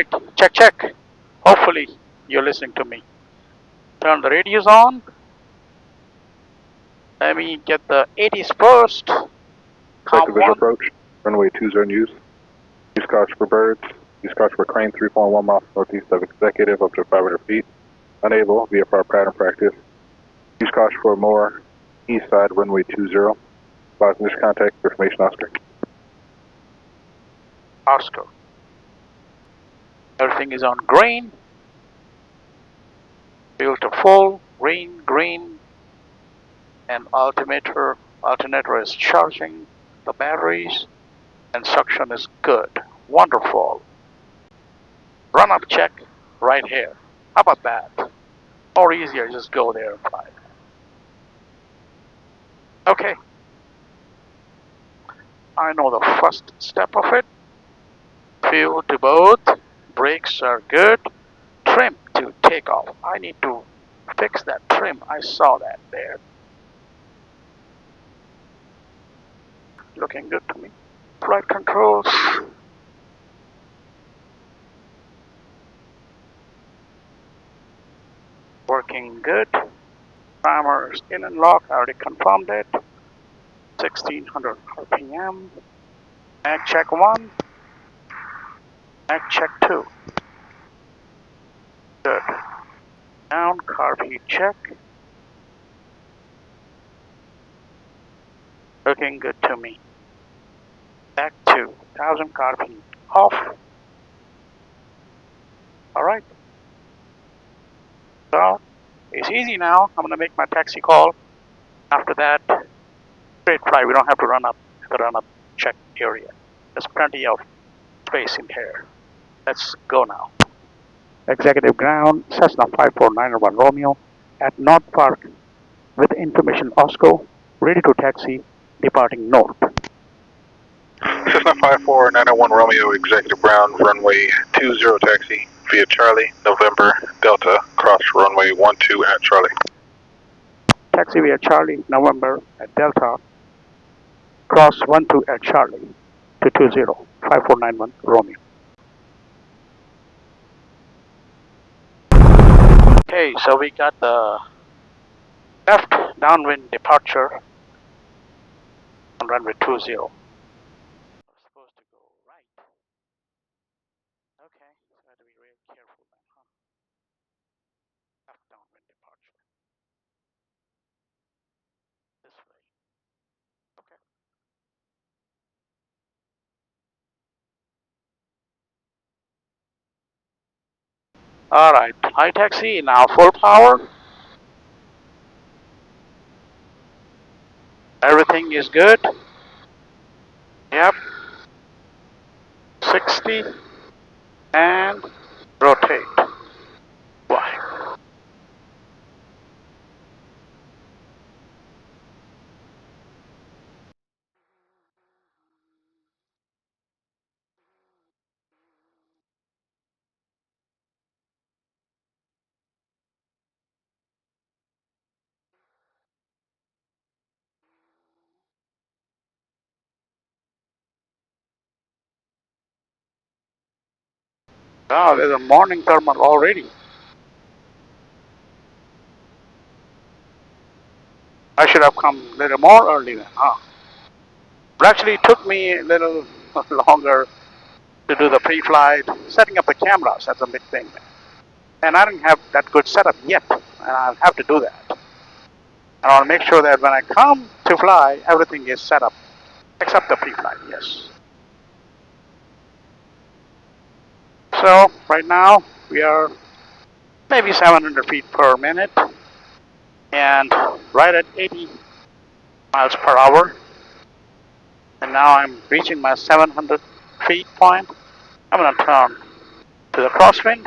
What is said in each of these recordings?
Alright, check, check. Hopefully you're listening to me. Turn the radios on. Let me get the 80s first. Second visual approach, runway 20 news. Use caution for birds. Use caution for crane 3.1 miles northeast of Executive up to 500 feet. Unable via our pattern practice. Use caution for more east side, runway 20. Advise initial contact, information Oscar. Oscar. Everything is on green. Fuel to full, green, green. And alternator is charging the batteries. And suction is good. Wonderful. Run up check right here. How about that? Or easier, just go there and fly. Okay. I know the first step of it. Fuel to both. Brakes are good. Trim to take off. I need to fix that trim. I saw that there. Looking good to me. Flight controls. Working good. Timer is in and lock. I already confirmed it. 1600 RPM. Mag check 1. Mag check 2. Good. Down, carb heat check. Looking good to me. Back to 1000 carb heat off. Alright. So, it's easy now. I'm going to make my taxi call. After that, straight fly. We don't have to run up check area. There's plenty of space in here. Let's go now. Executive ground, Cessna 54901 Romeo at North Park with information Osco, ready to taxi, departing north. Cessna 54901 Romeo, Executive ground, runway 20 taxi via Charlie, November, Delta, cross runway 12 at Charlie. Taxi via Charlie, November at Delta, cross 12 at Charlie to 20, 5491 Romeo. Okay, so we got the left downwind departure on runway 20. We're supposed to go right. Okay, so I have to be real careful then, huh? Left downwind departure. This way. Okay. Alright, high taxi, now full power. Everything is good. Yep. 60 and rotate. Why? Oh, there's a morning thermal already. I should have come a little more early then, huh? But actually it took me a little longer to do the pre-flight, setting up the cameras. That's a big thing. And I didn't have that good setup yet, and I'll have to do that. I want to make sure that when I come to fly, everything is set up, except the pre-flight, yes. So, right now, we are maybe 700 feet per minute, and right at 80 miles per hour. And now I'm reaching my 700 feet point. I'm going to turn to the crosswind.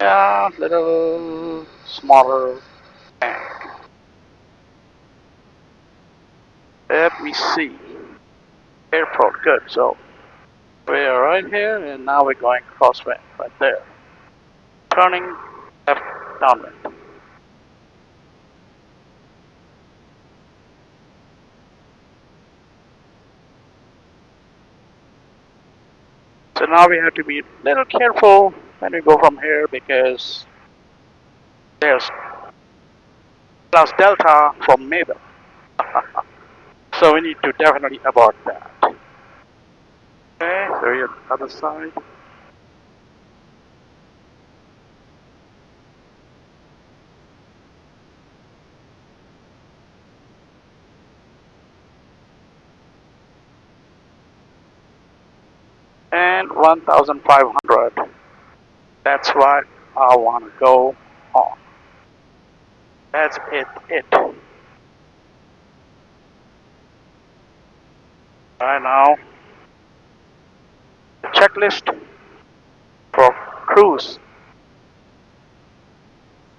Yeah, little smaller tank. Let me see. Airport, good. So we're right here, and now we're going crosswind right there. Turning left downwind. So now we have to be a little careful when we go from here because there's plus delta from Mabel. So we need to definitely avoid that. Okay, so we're on the other side. And 1,500. That's what I want to go on. That's it. Right now, the checklist for cruise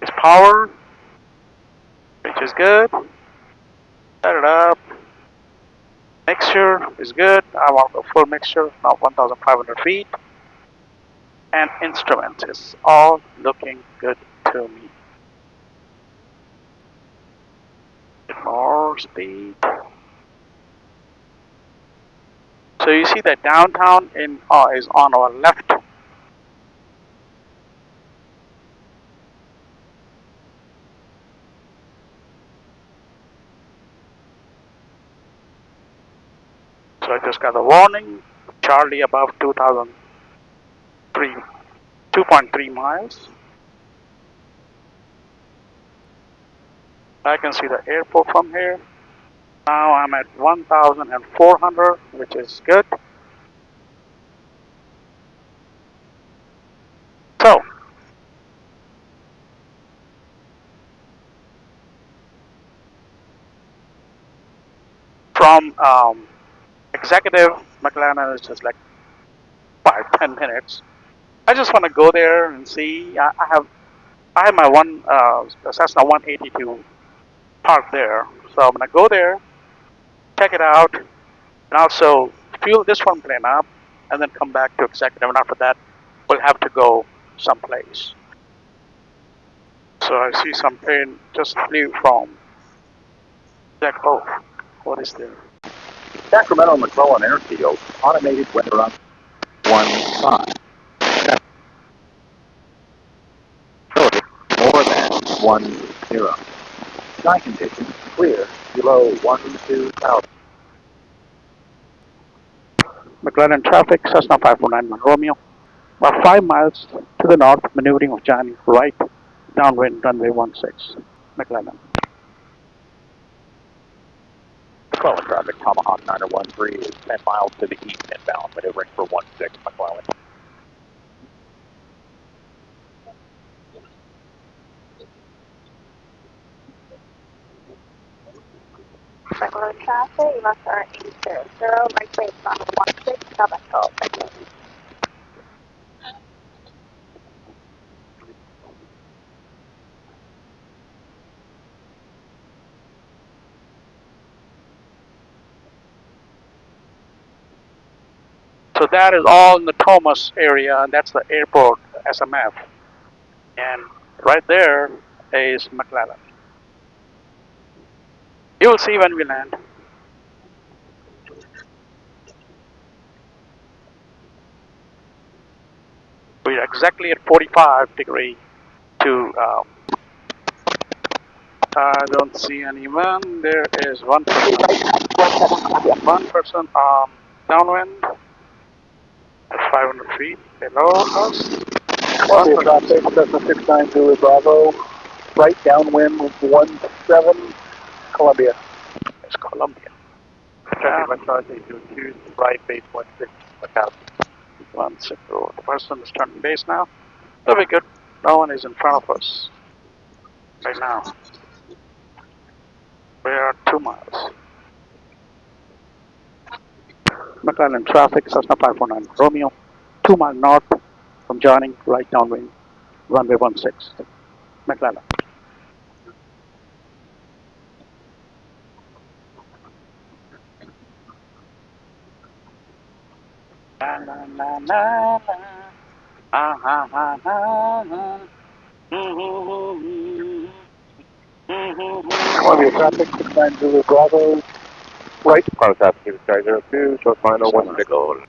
is power, which is good. Set it up. Mixture is good. I want a full mixture, not 1,500 feet. And instruments is all looking good to me. More speed. So you see that downtown is on our left. So I just got a warning. Charlie above 2.3 miles. I can see the airport from here. Now I'm at 1,400, which is good. So, from Executive, McClellan is just like 5-10 minutes. I just want to go there and see. I have my Cessna 182 parked there, so I'm gonna go there, check it out, and also fuel this one plane up, and then come back to Executive. And after that, we'll have to go someplace. So I see some plane just flew from Jack. Oh, what is there? Sacramento McClellan Airfield, automated weather on 15. More than 10. Sky conditions clear below 12,000. McClellan traffic, Cessna 549 Romeo. About 5 miles to the north, maneuvering of Johnny, right, downwind, runway 16, McClellan. McClellan traffic, Tomahawk 913 is 10 miles to the east inbound, maneuvering for 16 McClellan. McClellan traffic, you must are 800, right base on 16, Cessna. So that is all in the Thomas area, and that's the airport, SMF. And right there is McClellan. You will see when we land. We're exactly at 45 degree to, I don't see anyone. There is one person downwind at 500 feet below us. Columbia traffic, Cessna 690 Bravo, right downwind 17, Columbia. It's Columbia. Traffic, Charlie 22, right base 16, McClellan. 16. The person is turning base now. That'll be good. No one is in front of us right now. We are 2 miles. McClellan traffic, Cessna 549 Romeo, 2 miles north from joining, right downwind, runway 16, McClellan. La la la la la. Ah ha ha ha ha. Columbia traffic, 690 Bravo, right, Pilot Applicator Sky 02, short final 16.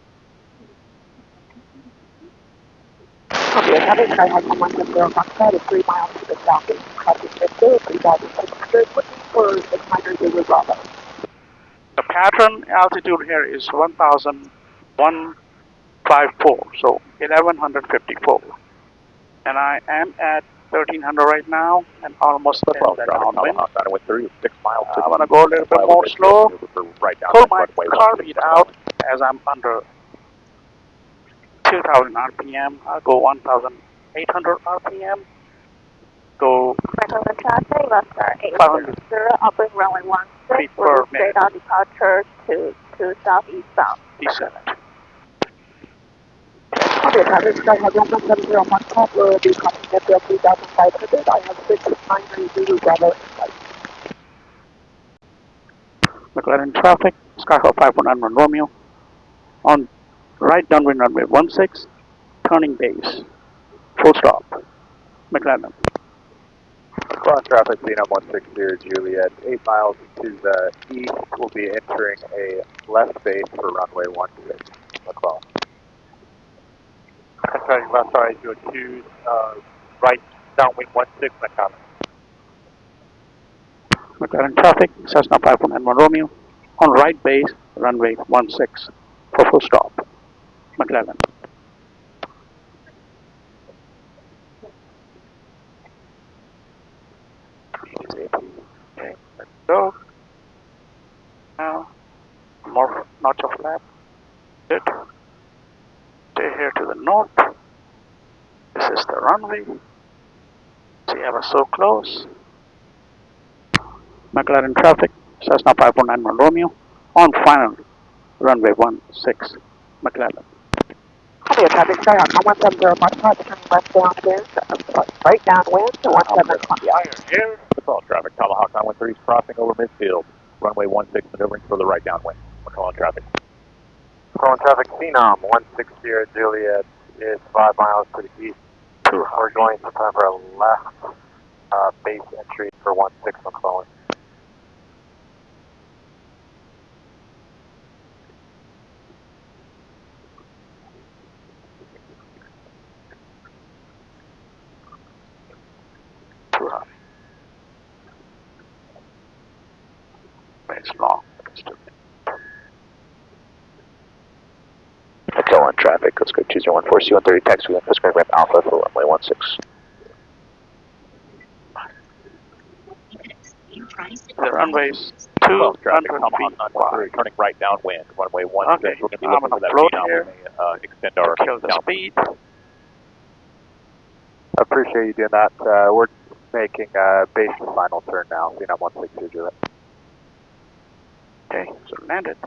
traffic, Skyhawk 110 Foxtrot is 3 miles to the southeast, crossing Midfield, 3,600, looking for the minor Zulu Bravo. The pattern altitude here is 1,154, so 1,154. And I am at 1,300 right now, and almost at the downwind. With 6 miles to I'm going to go a little bit more slow, pull my car feet out as I'm under 2,000 RPM. I'll go 1,800 RPM. Go McClellan traffic, left star 500 800, operating runway 16, feet with per straight minute. on departure to southeast bound. Descent. Okay, traffic, Skyhawk 170 Foxtrot will be crossing Midfield, 3,500. I have 693 Zulu Bravo in flight. McClellan traffic, Skyhawk 519 Romeo. On right downwind runway 16, turning base. Full stop. McClellan. McClellan traffic, Xenon 160 Juliet, 8 miles to the east. We'll be entering a left base for runway 16, McClellan. Traffic, left side 802, right downwind 16, McClellan. McClellan traffic, Cessna 519 Romeo. On right base, runway 16 for full stop. McClellan. Okay, let's go. Now, more notch of lap. Good. Stay here to the north. This is the runway. See, I was so close. McClellan traffic, Cessna 519 Romeo. On final, runway 16, McClellan. Okay, traffic, Skyhawk 170 Foxtrot, turning left downwind, right downwind to 17 Columbia. Here, McClellan traffic, Tomahawk 913 is crossing over midfield. Runway 16 maneuvering for the right downwind. McClellan traffic. McClellan traffic, Phenom 160 Juliet is 5 miles to the east. We're going to time for a left base entry for 16 McClellan. It's long. McClellan traffic, let's go 2014 C-130 taxi and push ramp Alpha for runway 16. The runway's 200 feet wide. Turning right downwind, runway 16. Okay, We're going to be I'm looking gonna for that float Phenom. here. We may extend our Kill the down. speed. I appreciate you doing that. We're making base final turn now. Phenom 160 Juliet. Okay, so landed.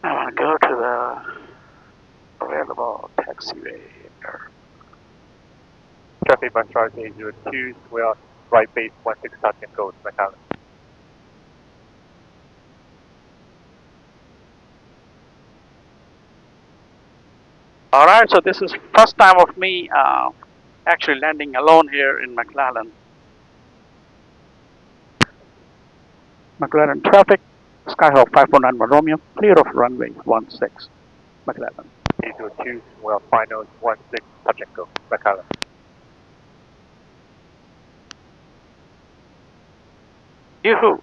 I want to go to the available taxiway here. Traffic bus charge 802, we are right base 16 touch and go to McClellan. Alright, so this is first time of me actually landing alone here in McClellan. McClellan traffic, Skyhawk 519 Romeo, clear of runway 16, McClellan. 802, well, final 16 touch and go, McClellan. Yoo-hoo!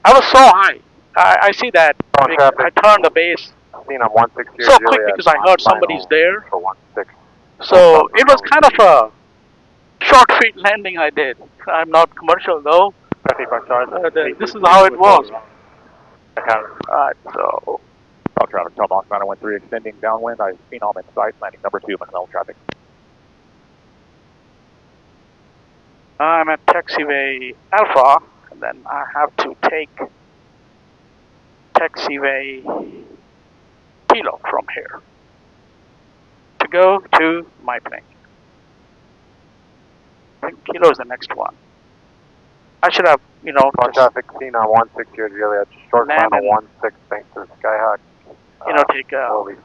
I was so high. I see that. I turned the base Phenom 160 so quick because I heard somebody's there. For 16. So it was kind of a short feet landing I did. I'm not commercial though. Traffic bus charge. This is how it was. McClellan. Alright, so Traffic, Tomahawk 913 extending downwind. I Phenom in sight, landing number 2, McClellan traffic. I'm at taxiway Alpha, and then I have to take taxiway Kilo from here to go to my plane. I think Kilo is the next one. I should have, traffic Phenom 160 Juliet, short final 16 thanks to Skyhawk. Take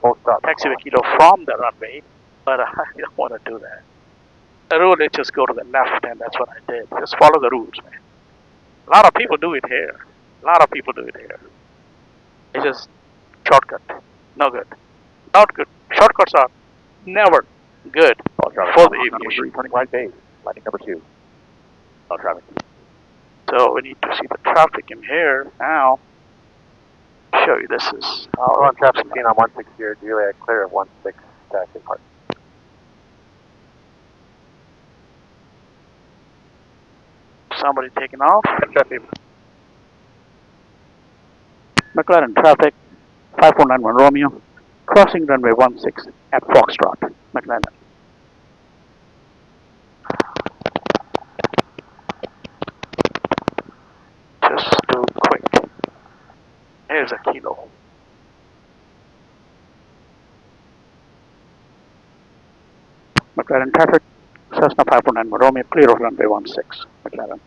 full stop. taxiway Kilo from the runway, but I don't want to do that. The rule is just go to the left, and that's what I did. Just follow the rules, man. A lot of people do it here. It's just shortcut. No good. Not good. Shortcuts are never good All traffic, for the Tomahawk runway aviation. 3, turning right base, landing number 2. All traffic. So we need to see the traffic in here now. Show you this is how On traffic seen on 160 Juliet, clear of 16 taxi park. somebody taking off. Traffic. McClellan traffic 5491 Romeo, crossing runway 16 at Foxtrot, McClellan. Just do quick. Here's a kilo. McClellan traffic, Cessna 5491 Romeo, clear of runway 16, McClellan.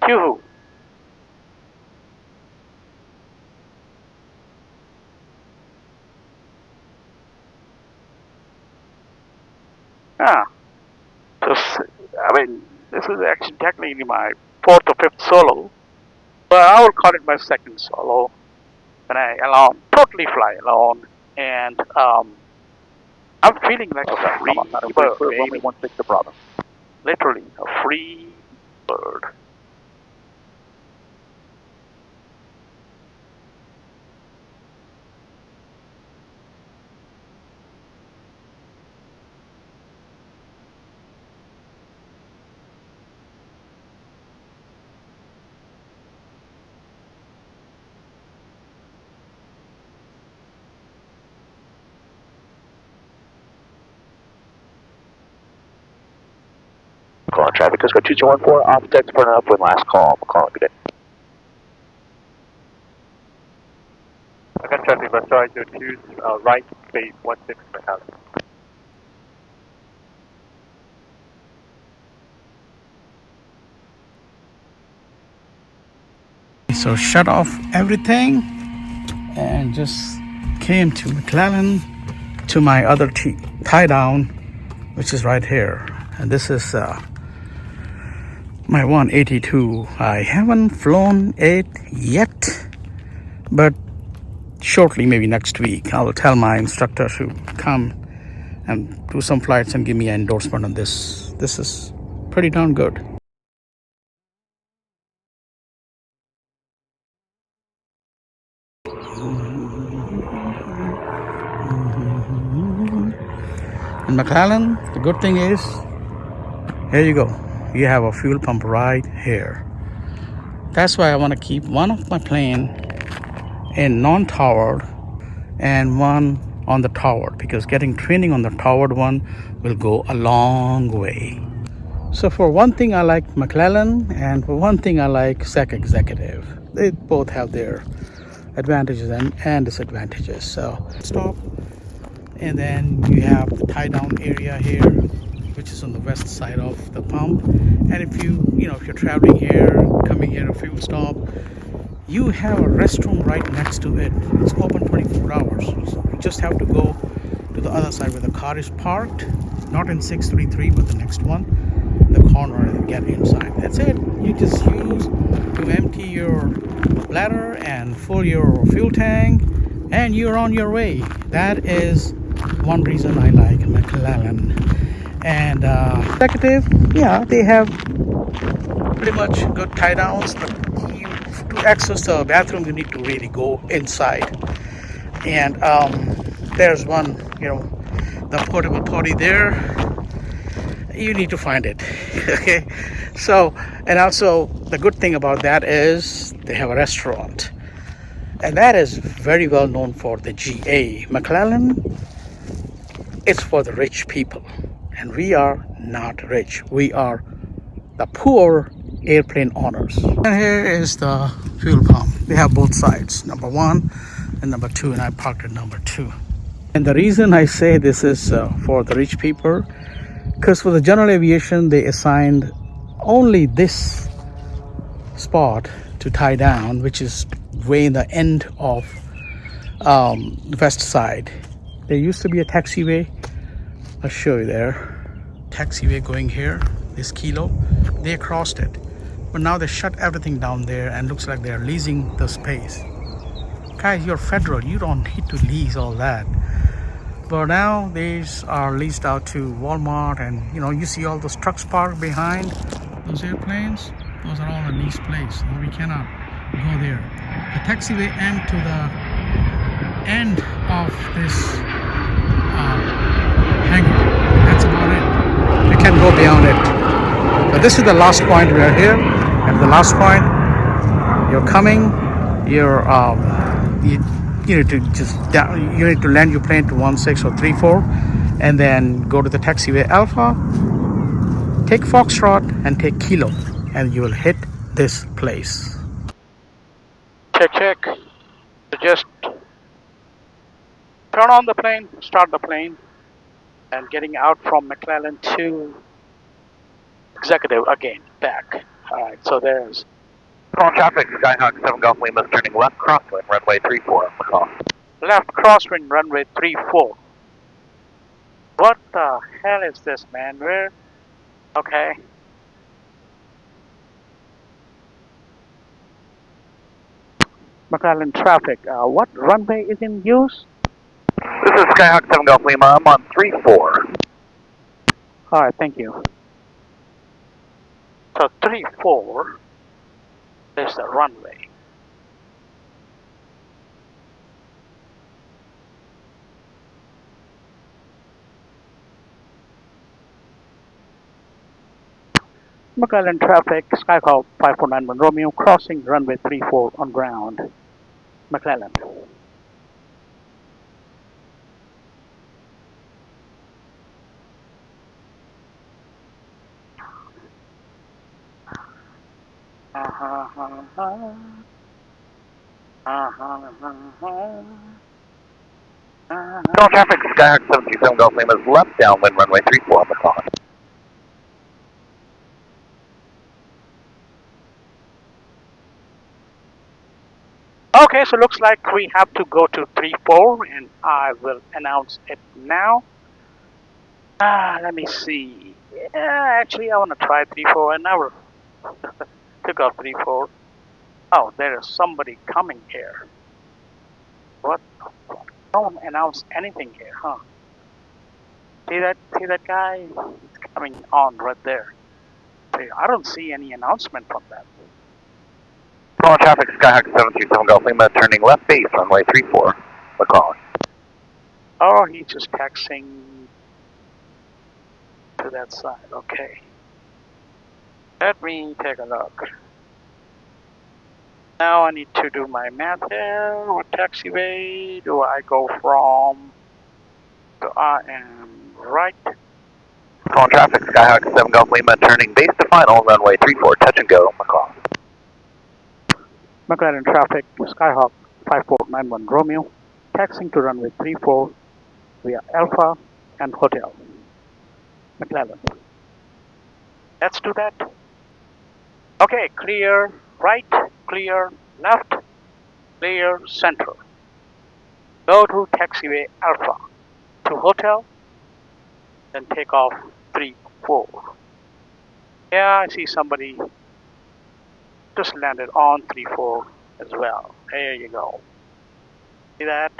Yoo-hoo. This is actually technically my fourth or fifth solo, but I will call it my second solo. When I totally fly alone, and I'm feeling like a free bird, Runway 16 to Bravo. literally a free bird. McClellan traffic, Cisco 2214, off decks burning up with last call. McClellan, good day. McClellan traffic, left side, 02, right, base 16, McClellan. So shut off everything and just came to McClellan to my other tie down, which is right here. And this is my 182. I haven't flown it yet, but shortly, maybe next week, I will tell my instructor to come and do some flights and give me an endorsement on this. This is pretty darn good. In McClellan, the good thing is, here you go. You have a fuel pump right here. That's why I want to keep one of my plane in non-towered and one on the towered, because getting training on the towered one will go a long way. So for one thing I like McClellan, and for one thing I like KSAC Executive. They both have their advantages and disadvantages. So stop, and then you have the tie down area here, which is on the west side of the pump. And if if you're traveling here, coming here to fuel stop, you have a restroom right next to it. It's open 24 hours. So you just have to go to the other side where the car is parked, not in 633, but the next one, the corner, and get inside. That's it. You just use to empty your bladder and fill your fuel tank, and you're on your way. That is one reason I like McClellan. And Executive, yeah, they have pretty much good tie downs, but to access the bathroom you need to really go inside. And there's one, the portable potty there. You need to find it. Okay, so, and also the good thing about that is they have a restaurant, and that is very well known for the GA. McClellan, it's for the rich people, and we are not rich. We are the poor airplane owners. And here is the fuel pump. They have both sides, number 1 and number 2, and I parked at number 2. And the reason I say this is for the rich people, because for the general aviation they assigned only this spot to tie down, which is way in the end of the west side. There used to be a taxiway. I'll show you there. Taxiway going here, this kilo. They crossed it, but now they shut everything down there, and looks like they're leasing the space Guys, you're federal. You don't need to lease all that. But now these are leased out to Walmart, and you see all those trucks parked behind those airplanes. Those are all a lease place. So we cannot go there. The taxiway end to the end of this hangar. That's about it. We can't go beyond it. But this is the last point. We are here at the last point. You're coming. You need to you need to land your plane to 16 or 34, and then go to the taxiway Alpha, take Foxtrot, and take Kilo, and you will hit this place. Check. So just turn on the plane, start the plane, and getting out from McClellan to Executive again, back. Alright, so there's Control traffic, Skyhawk 7 Golf Lima turning left crosswind, runway 34, McClellan. left crosswind, runway 34. What the hell is this, man? Where? Okay. McClellan traffic. What runway is in use? This is Skyhawk 7 Golf Lima, I'm on 34. Alright, thank you. So 34 is the runway. McClellan traffic, Skyhawk 5491 Romeo, crossing runway 34 on ground. McClellan. Control traffic, Skyhawk 727 Golf Lima is left downwind, runway 34, McClellan. Okay, so looks like we have to go to 34, and I will announce it now. Let me see. Yeah, actually I want to try 34. I never took off 34. Oh, there is somebody coming here. What? Don't announce anything here, huh? See that guy? He's coming on right there. See, I don't see any announcement from that. Control traffic, Skyhawk 727 Golf Lima turning left base, runway 34, McClellan. Oh, he's just taxiing to that side. Okay. Let me take a look. Now I need to do my math here. What taxiway do I go from? So I am right. Control traffic, Skyhawk 7 Golf Lima turning base to final, runway 34, touch and go, McClellan. McClellan traffic, Skyhawk 5491 Romeo, taxiing to runway 34 via Alpha and Hotel. McClellan. Let's do that. Okay, clear right, clear left, clear center. Go to taxiway Alpha to Hotel, then take off 34. Yeah, I see somebody just landed on 34 as well. There you go. See that?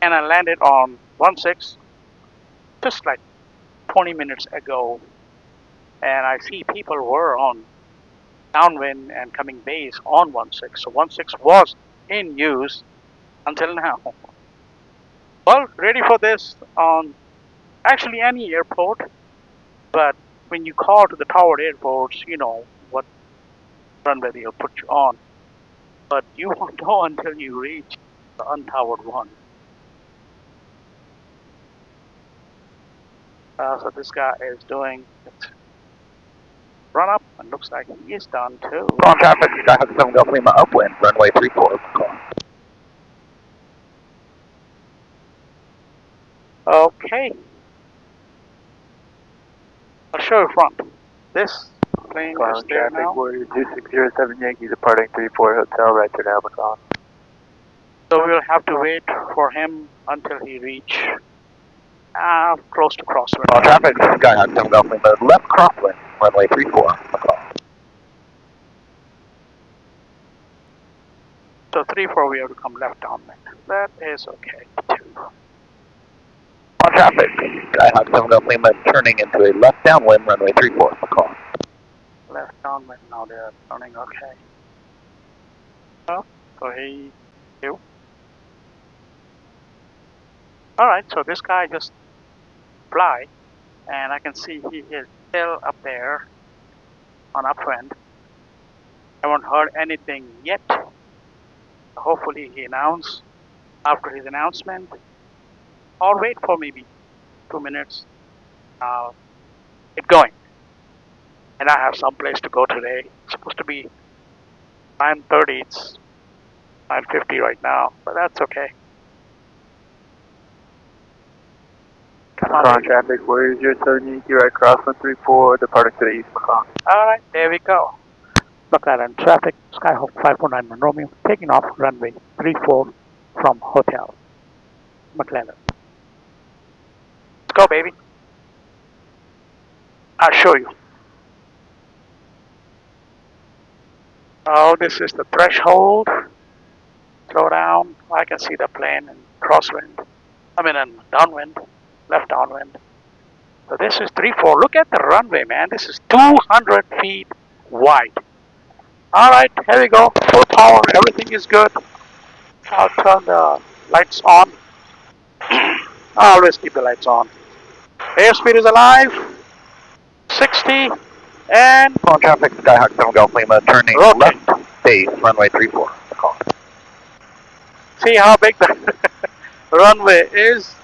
And I landed on 16 just like 20 minutes ago. And I see people were on downwind and coming base on 16. So 16 was in use until now. Well, ready for this on actually any airport, but when you call to the towered airports, you know what runway they'll put you on. But you won't know until you reach the untowered one. So this guy is doing it. Run up, and looks like he is done too. Control traffic, Skyhawk 7 Golf Lima upwind, runway 34, McClellan. Okay. I'll show you front. This plane is there traffic, now. Warrior 2607 Yankee departing 34 Hotel, right to now, McClellan. So we'll have to wait for him until he reach Close to crosswind. All traffic, Skyhawk 7 Golf Lima, left crosswind, runway 34, McClellan. So 3-4, we have to come left downwind. That is okay too. All traffic, Skyhawk 7 Golf Lima, turning into a left downwind, runway 34, McClellan. Left downwind, now they're turning okay. Oh, so he, you. Alright, so this guy just fly, and I can see he is still up there on upwind. I haven't heard anything yet. Hopefully he announce after his announcement, or wait for maybe 2 minutes. Get going. And I have some place to go today. It's supposed to be 9:30. It's 9:50 right now, but that's okay. Come on. Traffic, where is your turn? Yankee right crosswind 34, departing to the east, McClellan. Alright, there we go. McClellan traffic, Skyhawk 549 Romeo, taking off runway 34 from hotel. McClellan. Let's go, baby. I'll show you. Oh, this is the threshold. Slow down. I can see the plane in crosswind. I mean, in downwind, left downwind. So this is 3-4. Look at the runway, man. This is 200 feet wide. Alright, here we go. Full power. Everything is good. I'll turn the lights on. I always keep the lights on. Airspeed is alive. 60. And All traffic, Skyhawk 7 Golf Lima, turning left base, runway 34, McClellan. see how big the runway is.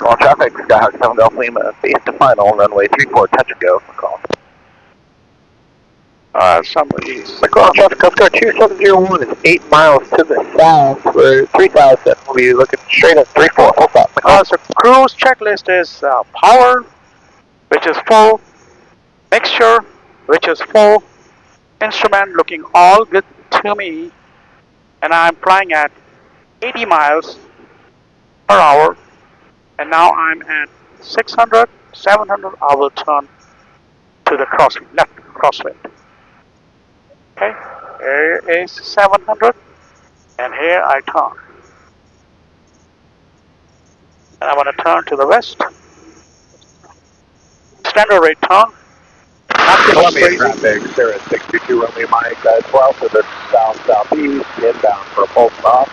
All traffic, Skyhawk 7 Golf Lima, base to final, runway 34, touch and go, McClellan. Somebody's McClellan traffic, Coast Guard 2701 is 8 miles to the south. We're 3000. We'll be looking straight at 34, full stop, McClellan. so cruise checklist is power, which is full, mixture, which is full, instrument looking all good to me, and I'm flying at 80 miles per hour, and now I'm at 600, 700. I will turn to the left crosswind. Okay, here is 700, and here I turn. And I want to turn to the west. Standard rate turn. Not too much Columbia crazy. traffic, Sarah 62, runway Mike, 12 to the south-southeast, inbound for a full stop,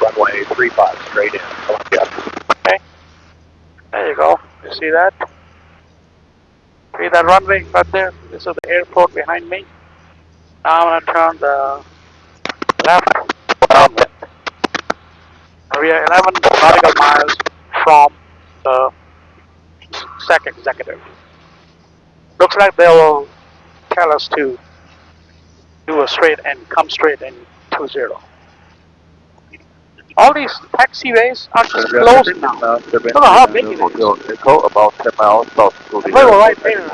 runway 35, straight in, Columbia. Okay, there you go. You see that? See that runway right there? This is the airport behind me. Now I'm gonna turn the left downwind. We are 11 nautical miles from the SAC Executive. Looks like they will tell us to do a straight and come straight in 20. All these taxiways are just closed now. Look at how big it is. It's about 10 miles south of the We were right there.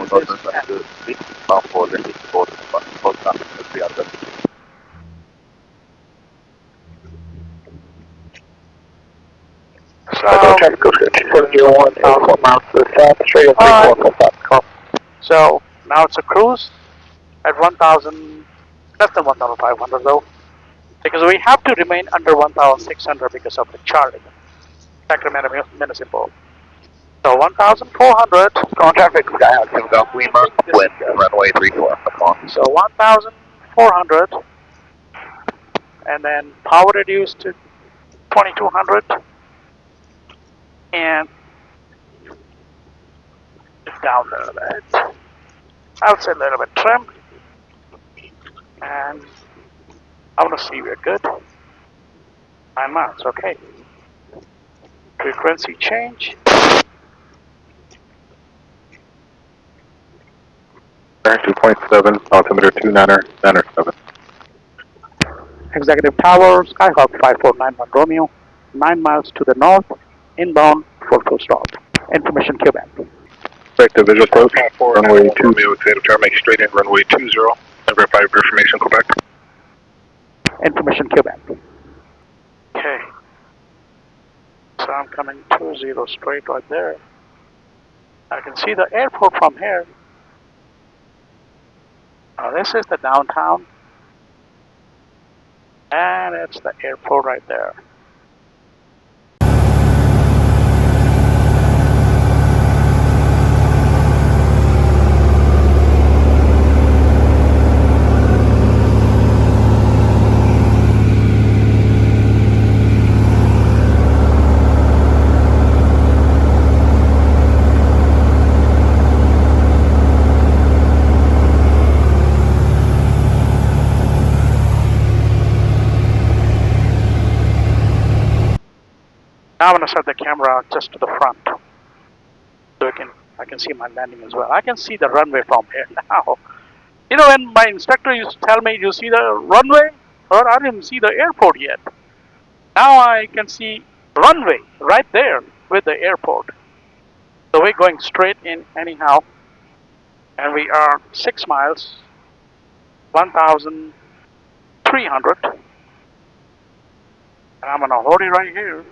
So now it's a cruise at 1,000, less than 1,500 though, because we have to remain under 1,600 because of the charting. Sacramento Municipal. So 1,400. On traffic, Skyhawk 7 Golf Lima, wind, runway 34, McClellan. So 1,400, and then power reduced to 2,200, and it's down there a bit. I would say a little bit trim, and I want to see we're good. 9 miles, okay. Frequency change. Bearing 2.7, altimeter 2997. Executive Tower, Skyhawk 5491 Romeo, 9 miles to the north, inbound for full stop. Information Quebec. Effective visual approach, runway 2. Romeo Executive Tower, make straight in, runway 20, and verify your information, Quebec. Information Quebec. Okay. So I'm coming 20 straight right there. I can see the airport from here. Now this is the downtown. And it's the airport right there. Now I'm going to set the camera just to the front, so I can see my landing as well. I can see the runway from here now. You know, when my instructor used to tell me, "You see the runway?" Or I didn't see the airport yet. Now I can see runway right there with the airport. So we're going straight in anyhow, and we are 6 miles, 1,300. And I'm on a hoodie right here.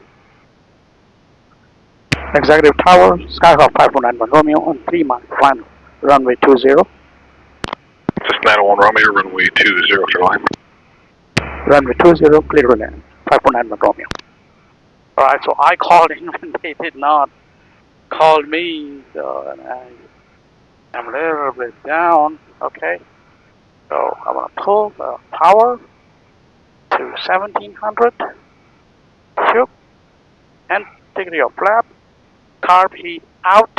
Executive Tower, Skyhawk 519 Romeo on 3 miles, final, runway 20. Just 901 Romeo, runway 20, Carolina. Runway 20, clear to land, 519 Romeo. Alright, so I called in when they did not call me, so I'm a little bit down, okay. So I'm going to pull the power to 1700, shoot, 10 degree of flap, carb heat out,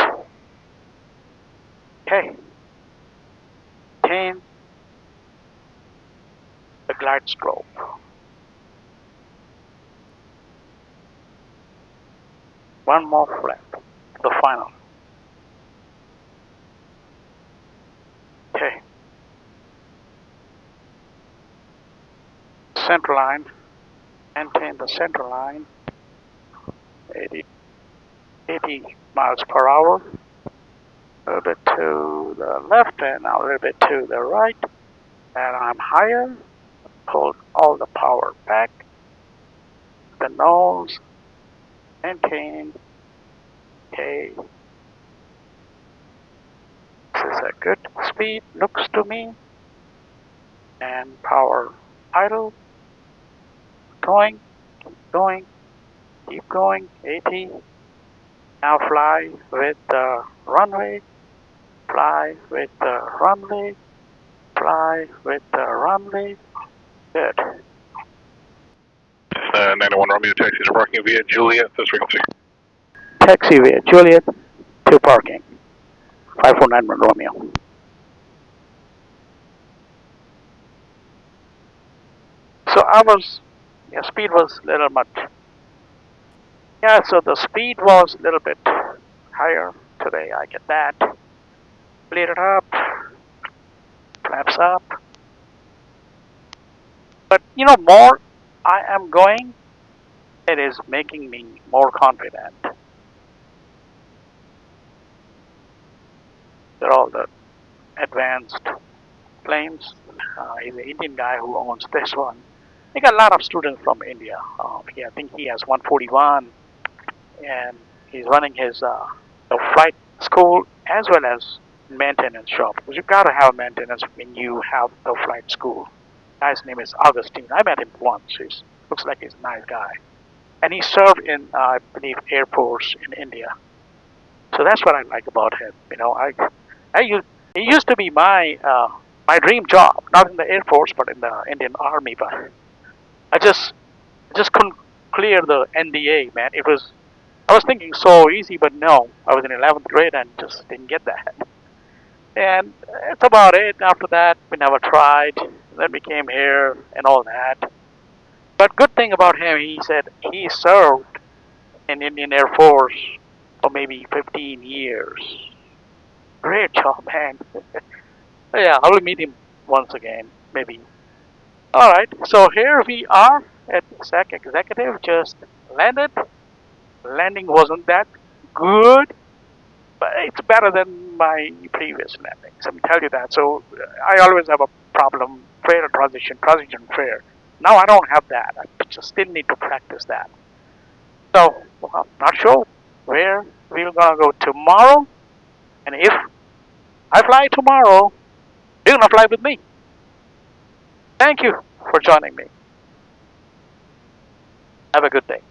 okay, 10, the glide stroke. One more flap, the final. Okay. Center line, maintain the center line, 80 miles per hour, a little bit to the left and now a little bit to the right, and I'm higher, pull all the power back, the nose, maintain, okay, this is a good speed, looks to me, and power idle, going, keep going, 80, now fly with the runway, fly with the runway, fly with the runway, good. 901 Romeo, taxi to parking via Juliet, this frequency. Taxi via Juliet to parking, 549 Romeo. So speed was a little much. Yeah, so the speed was a little bit higher today, I get that. Bleed it up, flaps up. But you know, more I am going, it is making me more confident. They're all the advanced planes. He's an Indian guy who owns this one. He got a lot of students from India. I think he has 141, and he's running his the flight school as well as maintenance shop. Because you gotta have maintenance when you have the flight school. Guy's name is Augustine. I met him once. He looks like he's a nice guy, and he served in I believe Air Force in India. So that's what I like about him. You know, it used to be my my dream job, not in the Air Force, but in the Indian Army. But I just couldn't clear the NDA, man. I was thinking so easy, but no. I was in 11th grade and just didn't get that. And that's about it. After that, we never tried. Then we came here and all that. But good thing about him, he said he served in Indian Air Force for maybe 15 years. Great job, man. Yeah, I will meet him once again, maybe. Alright, so here we are at KSAC Executive, just landed. Landing wasn't that good, but it's better than my previous landings, let me tell you that. So I always have a problem, fare transition fare. Now I don't have that, I just still need to practice that. So I'm not sure where we're gonna go tomorrow, and if I fly tomorrow, you're gonna fly with me. Thank you for joining me. Have a good day.